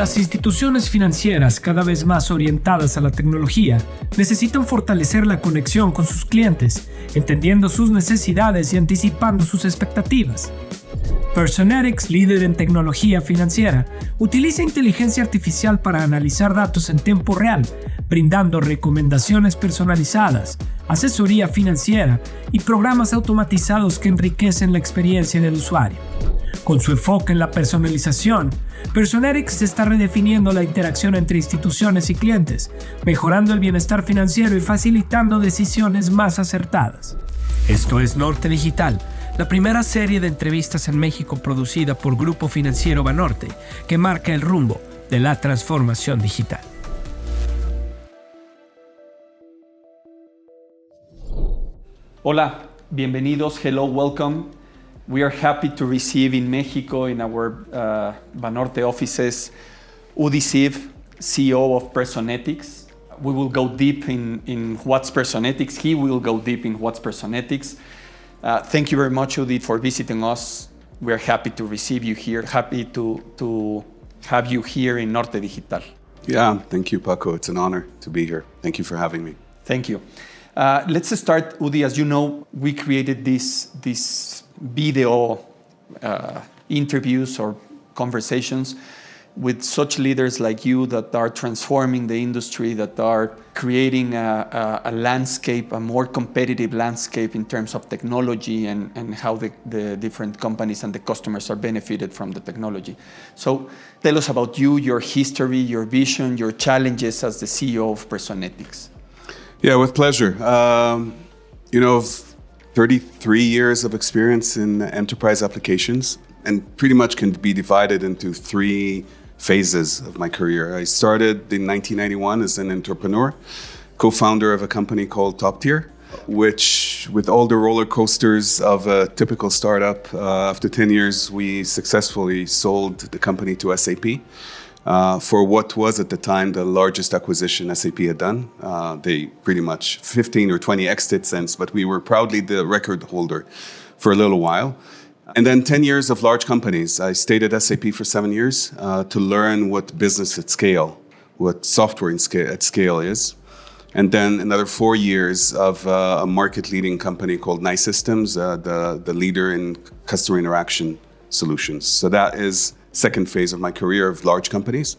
Las instituciones financieras, cada vez más orientadas a la tecnología, necesitan fortalecer la conexión con sus clientes, entendiendo sus necesidades y anticipando sus expectativas. Personetics, líder en tecnología financiera, utiliza inteligencia artificial para analizar datos en tiempo real, brindando recomendaciones personalizadas, asesoría financiera y programas automatizados que enriquecen la experiencia del usuario. Con su enfoque en la personalización, Personetics está redefiniendo la interacción entre instituciones y clientes, mejorando el bienestar financiero y facilitando decisiones más acertadas. Esto es Norte Digital, la primera serie de entrevistas en México producida por Grupo Financiero Banorte, que marca el rumbo de la transformación digital. Hola, bienvenidos, hello, welcome. We are happy to receive in Mexico, in our Banorte offices, Udi Ziv, CEO of Personetics. We will go deep in what's Personetics. He will go deep in what's Personetics. Thank you very much, Udi, for visiting us. We are happy to receive you here, happy to have you here in Norte Digital. Yeah, thank you, Paco. It's an honor to be here. Thank you for having me. Thank you. Let's start, Udi. As you know, we created this video interviews or conversations with such leaders like you that are transforming the industry, that are creating a landscape, a more competitive landscape in terms of technology and how the different companies and the customers are benefited from the technology. So tell us about you, your history, your vision, your challenges as the CEO of Personetics. Yeah, with pleasure. 33 years of experience in enterprise applications, and pretty much can be divided into three phases of my career. I started in 1991 as an entrepreneur, co-founder of a company called Top Tier, which, with all the roller coasters of a typical startup, after 10 years, we successfully sold the company to SAP. For what was at the time the largest acquisition SAP had done. They pretty much 15 or 20 exits since, but we were proudly the record holder for a little while. And then 10 years of large companies. I stayed at SAP for 7 years to learn what business at scale, what software at scale is. And then another 4 years of a market-leading company called Nice Systems, the leader in customer interaction solutions. So that is second phase of my career of large companies.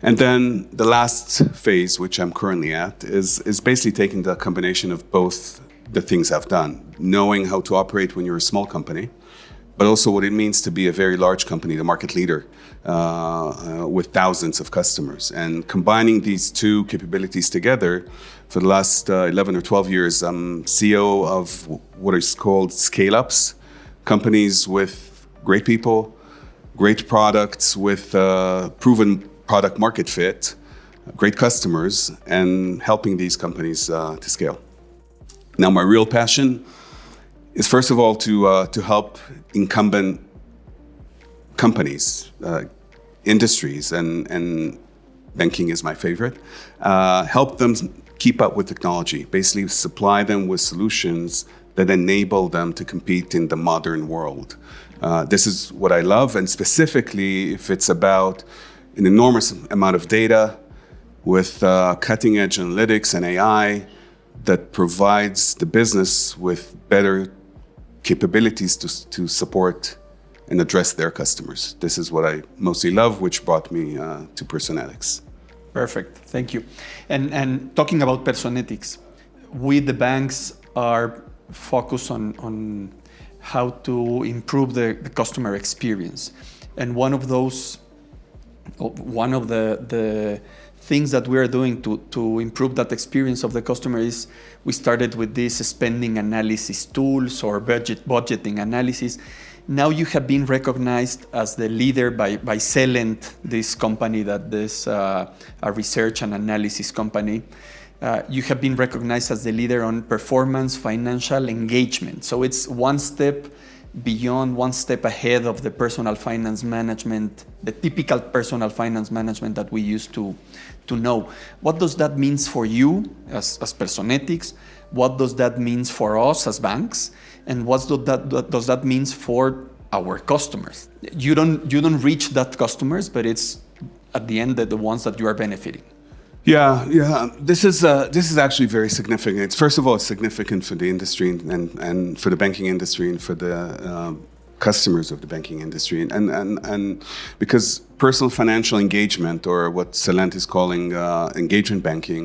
And then the last phase, which I'm currently at, is basically taking the combination of both the things I've done, knowing how to operate when you're a small company, but also what it means to be a very large company, the market leader, with thousands of customers. And combining these two capabilities together, for the last 11 or 12 years, I'm CEO of what is called scale-ups, companies with great people, great products with proven product market fit, great customers, and helping these companies to scale. Now, my real passion is, first of all, to help incumbent companies, industries, and banking is my favorite, help them keep up with technology, basically supply them with solutions that enable them to compete in the modern world. This is what I love, and specifically if it's about an enormous amount of data with cutting-edge analytics and AI that provides the business with better capabilities to support and address their customers. This is what I mostly love, which brought me to Personetics. Perfect, thank you. And talking about Personetics, we, the banks, are focused on how to improve the customer experience. And one of the things that we are doing to improve that experience of the customer is we started with these spending analysis tools or budgeting analysis. Now you have been recognized as the leader by Celent, this company that is a research and analysis company. You have been recognized as the leader on performance financial engagement. So it's one step beyond, one step ahead of the personal finance management, the typical personal finance management that we used to know. What does that mean for you as Personetics? What does that mean for us as banks? And what does that mean for our customers? You don't reach that customers, but it's at the end the ones that you are benefiting. Yeah. This is actually very significant. It's first of all, it's significant for the industry and for the banking industry and for the customers of the banking industry, and because personal financial engagement, or what Celent is calling engagement banking,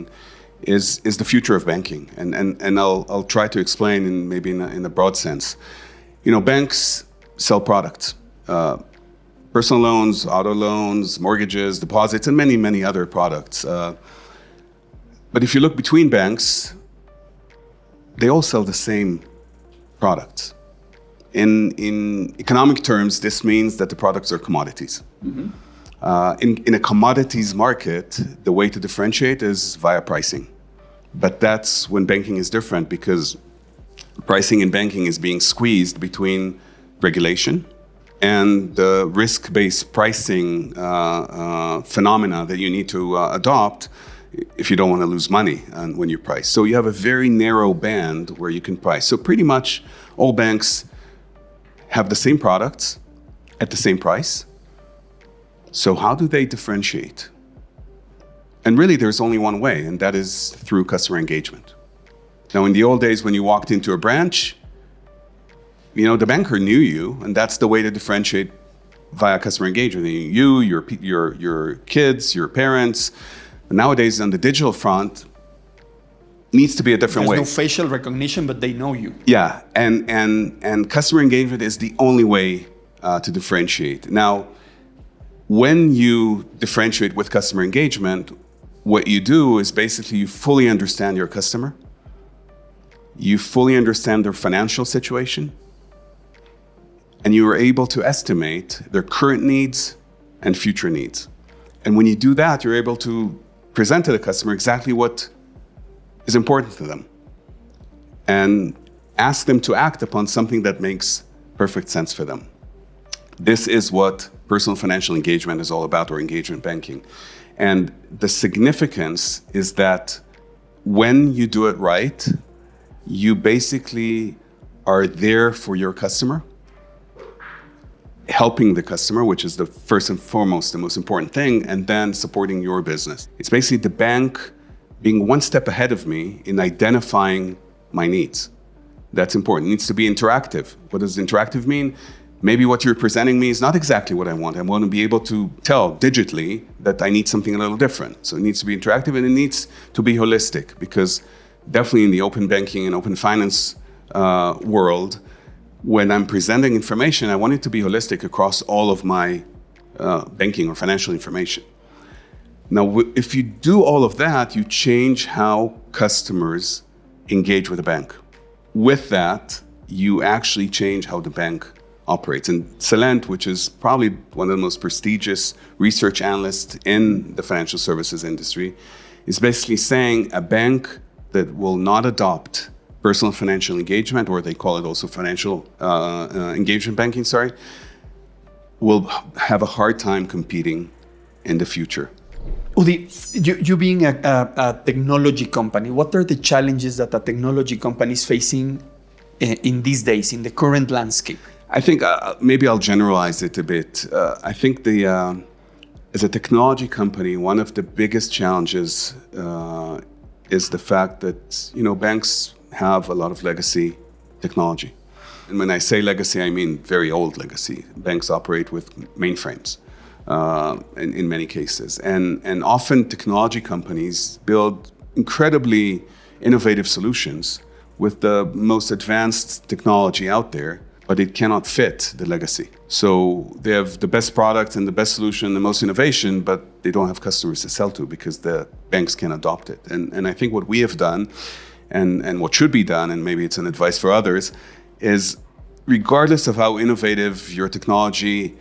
is the future of banking. And I'll try to explain in a broad sense. Banks sell products. Personal loans, auto loans, mortgages, deposits, and many, many other products. But if you look between banks, they all sell the same products. In economic terms, this means that the products are commodities. Mm-hmm. In a commodities market, the way to differentiate is via pricing. But that's when banking is different, because pricing in banking is being squeezed between regulation and the risk-based pricing phenomena that you need to adopt if you don't want to lose money when you price. So you have a very narrow band where you can price. So pretty much all banks have the same products at the same price. So how do they differentiate? And really, there's only one way, and that is through customer engagement. Now, in the old days, when you walked into a branch, the banker knew you, and that's the way to differentiate via customer engagement. You, your kids, your parents. But nowadays, on the digital front, needs to be a different way. There's no facial recognition, but they know you. Yeah, and customer engagement is the only way to differentiate. Now, when you differentiate with customer engagement, what you do is basically you fully understand your customer. You fully understand their financial situation. And you are able to estimate their current needs and future needs. And when you do that, you're able to present to the customer exactly what is important to them and ask them to act upon something that makes perfect sense for them. This is what personal financial engagement is all about, or engagement banking. And the significance is that when you do it right, you basically are there for your customer, helping the customer, which is the first and foremost, the most important thing, and then supporting your business. It's basically the bank being one step ahead of me in identifying my needs. That's important. It needs to be interactive. What does interactive mean? Maybe what you're presenting me is not exactly what I want. I want to be able to tell digitally that I need something a little different. So it needs to be interactive, and it needs to be holistic, because definitely in the open banking and open finance world, when I'm presenting information, I want it to be holistic across all of my banking or financial information. Now, if you do all of that, you change how customers engage with the bank. With that, you actually change how the bank operates. And Celent, which is probably one of the most prestigious research analysts in the financial services industry, is basically saying a bank that will not adopt personal financial engagement, or they call it also financial engagement banking, will have a hard time competing in the future. Udi, you being a technology company, what are the challenges that a technology company is facing in these days, in the current landscape? I think maybe I'll generalize it a bit. I think as a technology company, one of the biggest challenges is the fact that banks have a lot of legacy technology. And when I say legacy, I mean very old legacy. Banks operate with mainframes in many cases. And often technology companies build incredibly innovative solutions with the most advanced technology out there, but it cannot fit the legacy. So they have the best product and the best solution, the most innovation, but they don't have customers to sell to because the banks can't adopt it. And I think what we have done, and what should be done, and maybe it's an advice for others, is regardless of how innovative your technology,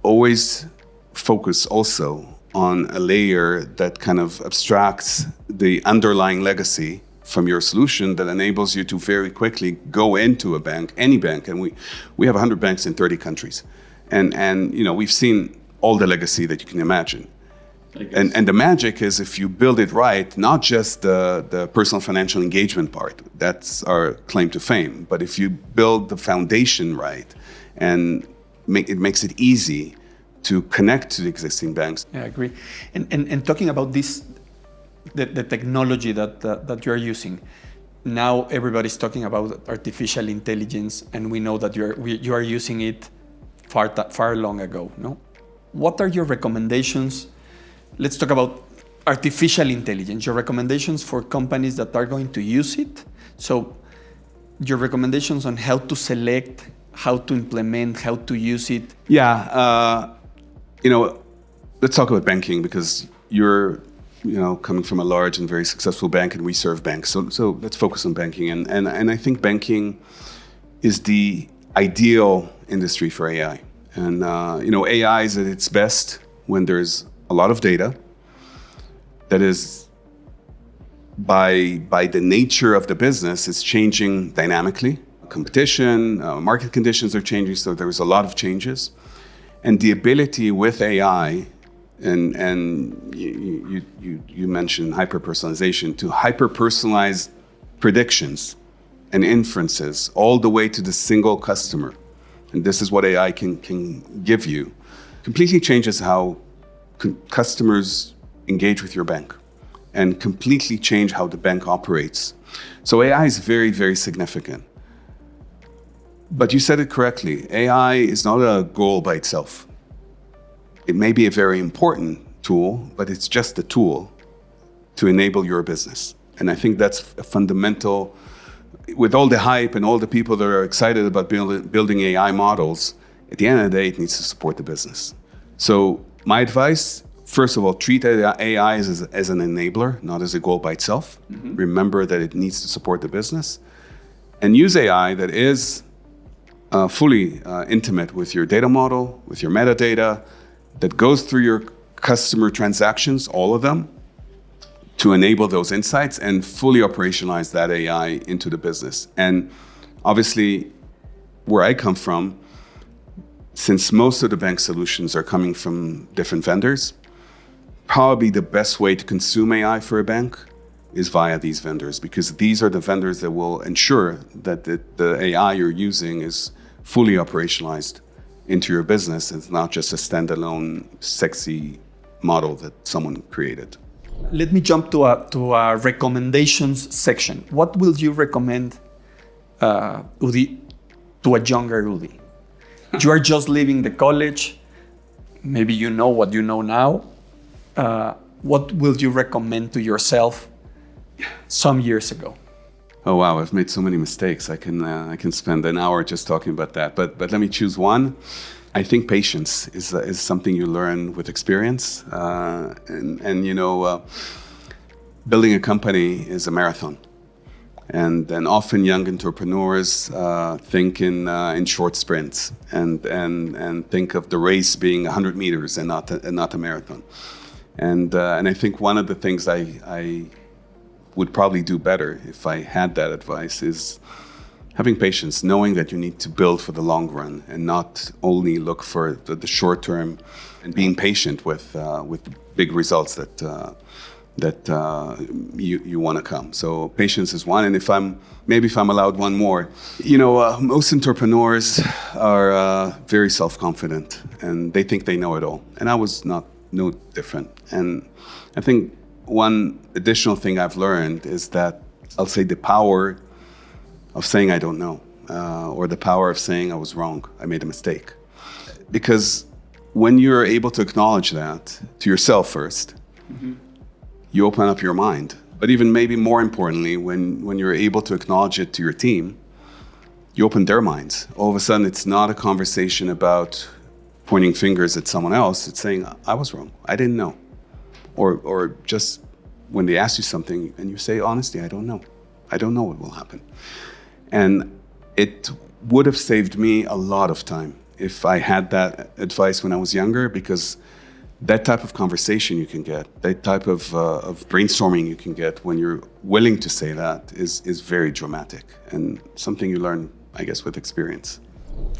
always focus also on a layer that kind of abstracts the underlying legacy from your solution that enables you to very quickly go into a bank, any bank, and we have 100 banks in 30 countries. And we've seen all the legacy that you can imagine. And the magic is if you build it right, not just the personal financial engagement part, that's our claim to fame, but if you build the foundation right and it makes it easy to connect to the existing banks. Yeah, I agree. And talking about this, the technology that you are using, now everybody's talking about artificial intelligence, and we know that you are using it far long ago. No, what are your recommendations? Let's talk about artificial intelligence. Your recommendations for companies that are going to use it. So, your recommendations on how to select, how to implement, how to use it. Yeah, let's talk about banking, because you're coming from a large and very successful bank, and we serve banks. So let's focus on banking. And I think banking is the ideal industry for AI. And, AI is at its best when there's a lot of data that is, by the nature of the business, is changing dynamically. Competition, market conditions are changing, so there's a lot of changes. And the ability with AI, and you mentioned hyper-personalization, to hyper-personalize predictions and inferences all the way to the single customer. And this is what AI can give you. Completely changes how customers engage with your bank, and completely change how the bank operates. So AI is very, very significant. But you said it correctly. AI is not a goal by itself. It may be a very important tool, but it's just a tool to enable your business. And I think that's a fundamental, with all the hype and all the people that are excited about building AI models, at the end of the day, it needs to support the business. So my advice, first of all, treat AI as an enabler, not as a goal by itself. Mm-hmm. Remember that it needs to support the business. And use AI that is fully intimate with your data model, with your metadata, that goes through your customer transactions, all of them, to enable those insights and fully operationalize that AI into the business. And obviously, where I come from, since most of the bank solutions are coming from different vendors, probably the best way to consume AI for a bank is via these vendors, because these are the vendors that will ensure that the AI you're using is fully operationalized into your business. It's not just a standalone, sexy model that someone created. Let me jump to a recommendations section. What will you recommend, Udi, to a younger Udi? You are just leaving the college. Maybe you know what you know now. What will you recommend to yourself some years ago? Oh wow, I've made so many mistakes. I can spend an hour just talking about that. But let me choose one. I think patience is something you learn with experience. Building a company is a marathon. And often young entrepreneurs think in short sprints and think of the race being 100 meters and not a marathon. And I think one of the things I would probably do better if I had that advice is having patience, knowing that you need to build for the long run and not only look for the short term, and being patient with big results that you want to come. So patience is one. And if I'm allowed one more, most entrepreneurs are very self-confident and they think they know it all. And I was no different. And I think one additional thing I've learned is that I'll say the power of saying I don't know, or the power of saying I was wrong, I made a mistake. Because when you're able to acknowledge that to yourself first, mm-hmm. you open up your mind. But even maybe more importantly, when you're able to acknowledge it to your team, you open their minds. All of a sudden, it's not a conversation about pointing fingers at someone else. It's saying, I was wrong, I didn't know. Or just when they ask you something and you say, honestly, I don't know. I don't know what will happen. And it would have saved me a lot of time if I had that advice when I was younger, because that type of conversation you can get, that type of brainstorming you can get when you're willing to say that is very dramatic and something you learn, I guess, with experience.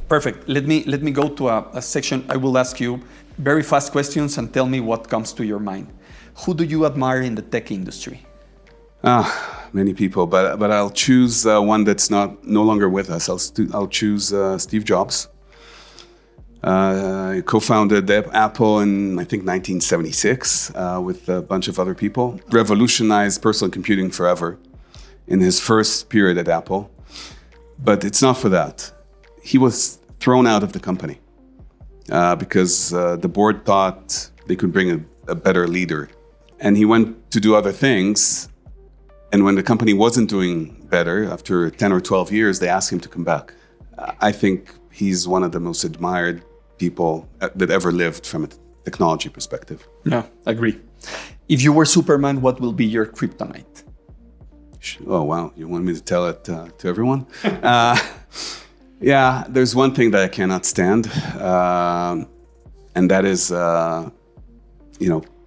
Perfect. Let me go to a section. I will ask you very fast questions and tell me what comes to your mind. Who do you admire in the tech industry? Many people, but I'll choose one that's no longer with us. I'll choose Steve Jobs. I co-founded Apple in, I think, 1976 with a bunch of other people. Revolutionized personal computing forever in his first period at Apple. But it's not for that. He was thrown out of the company because the board thought they could bring a better leader. And he went to do other things. And when the company wasn't doing better, after 10 or 12 years, they asked him to come back. I think he's one of the most admired people that ever lived from a technology perspective. Yeah, agree. If you were Superman, what will be your kryptonite? Oh, wow. You want me to tell it to everyone? Yeah, there's one thing that I cannot stand, and that is,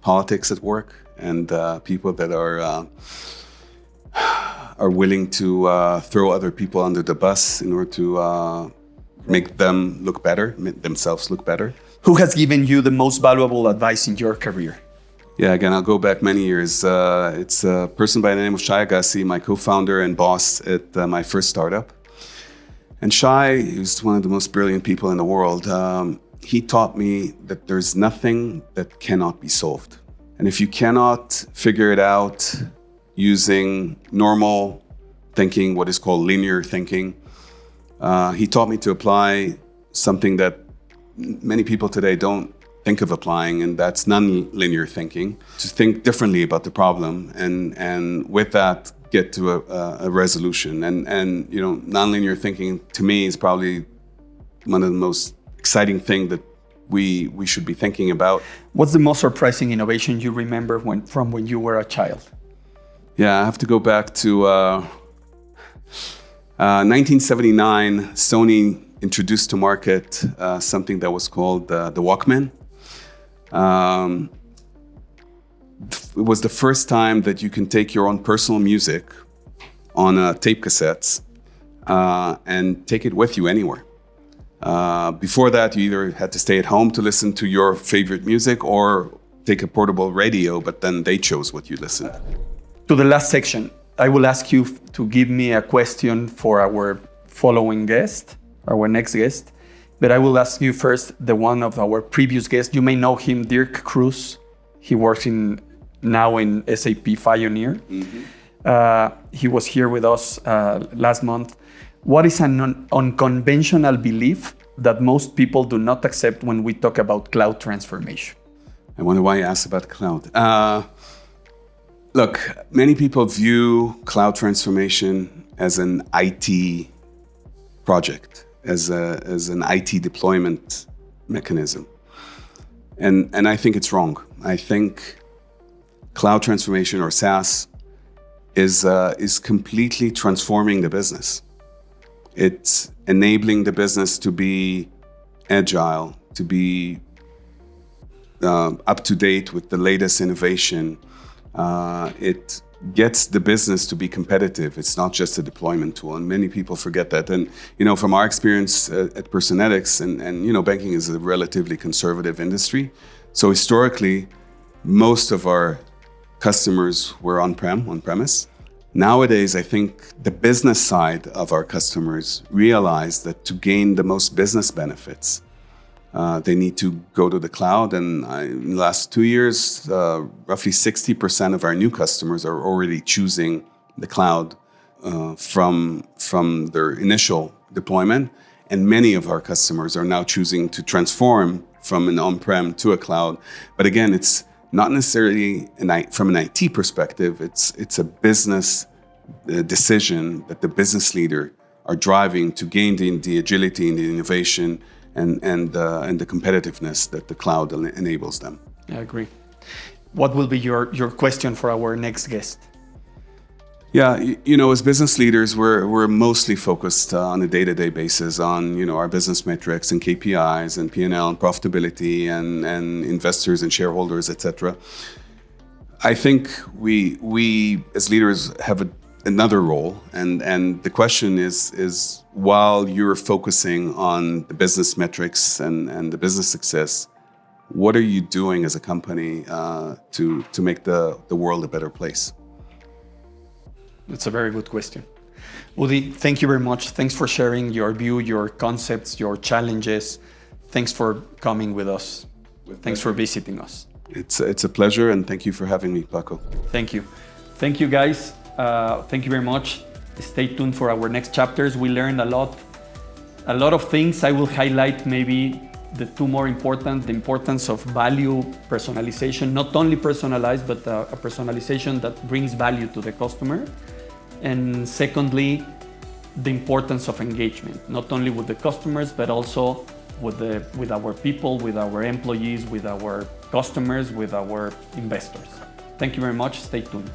politics at work and people that are willing to throw other people under the bus in order to make them look better, make themselves look better. Who has given you the most valuable advice in your career? Yeah, again, I'll go back many years. It's a person by the name of Shai Agassi, my co-founder and boss at my first startup. And Shai is one of the most brilliant people in the world. He taught me that there's nothing that cannot be solved. And if you cannot figure it out using normal thinking, what is called linear thinking, he taught me to apply something that many people today don't think of applying, and that's non-linear thinking, to think differently about the problem and with that get to a resolution. And non-linear thinking to me is probably one of the most exciting things that we should be thinking about. What's the most surprising innovation you remember from when you were a child? Yeah, I have to go back to 1979. Sony introduced to market something that was called the Walkman. It was the first time that you can take your own personal music on tape cassettes and take it with you anywhere. Before that, you either had to stay at home to listen to your favorite music or take a portable radio, but then they chose what you listened. To the last section, I will ask you to give me a question for our following guest, our next guest. But I will ask you first the one of our previous guests. You may know him, Dirk Cruz. He works now in SAP Pioneer. Mm-hmm. He was here with us last month. What is an unconventional belief that most people do not accept when we talk about cloud transformation? I wonder why you asked about cloud. Look, many people view cloud transformation as an IT project, as an IT deployment mechanism. And I think it's wrong. I think cloud transformation or SaaS is completely transforming the business. It's enabling the business to be agile, to be up to date with the latest innovation. It gets the business to be competitive. It's not just a deployment tool, and many people forget that. And from our experience at Personetics, and banking is a relatively conservative industry, so historically, most of our customers were on-premise. Nowadays, I think the business side of our customers realize that to gain the most business benefits, they need to go to the cloud. And in the last 2 years, roughly 60% of our new customers are already choosing the cloud from their initial deployment. And many of our customers are now choosing to transform from an on-prem to a cloud. But again, it's not necessarily from an IT perspective. It's a business decision that the business leader are driving to gain the agility and the innovation and the competitiveness that the cloud enables them. I agree. What will be your question for our next guest? Yeah, as business leaders, we're mostly focused on a day-to-day basis on our business metrics and KPIs and P&L and profitability and investors and shareholders, etc. I think we as leaders have another role, and the question is while you're focusing on the business metrics and the business success, what are you doing as a company to make the world a better place? That's a very good question. Udi, thank you very much. Thanks for sharing your view, your concepts, your challenges. thanks for coming with us. Thanks for visiting us. It's a pleasure, and thank you for having me, Paco. Thank you. Thank you, guys. Thank you very much. Stay tuned for our next chapters. We learned a lot of things. I will highlight maybe the two more important, the importance of value personalization, not only personalized, but a personalization that brings value to the customer. And secondly, the importance of engagement, not only with the customers, but also with our people, with our employees, with our customers, with our investors. Thank you very much. Stay tuned.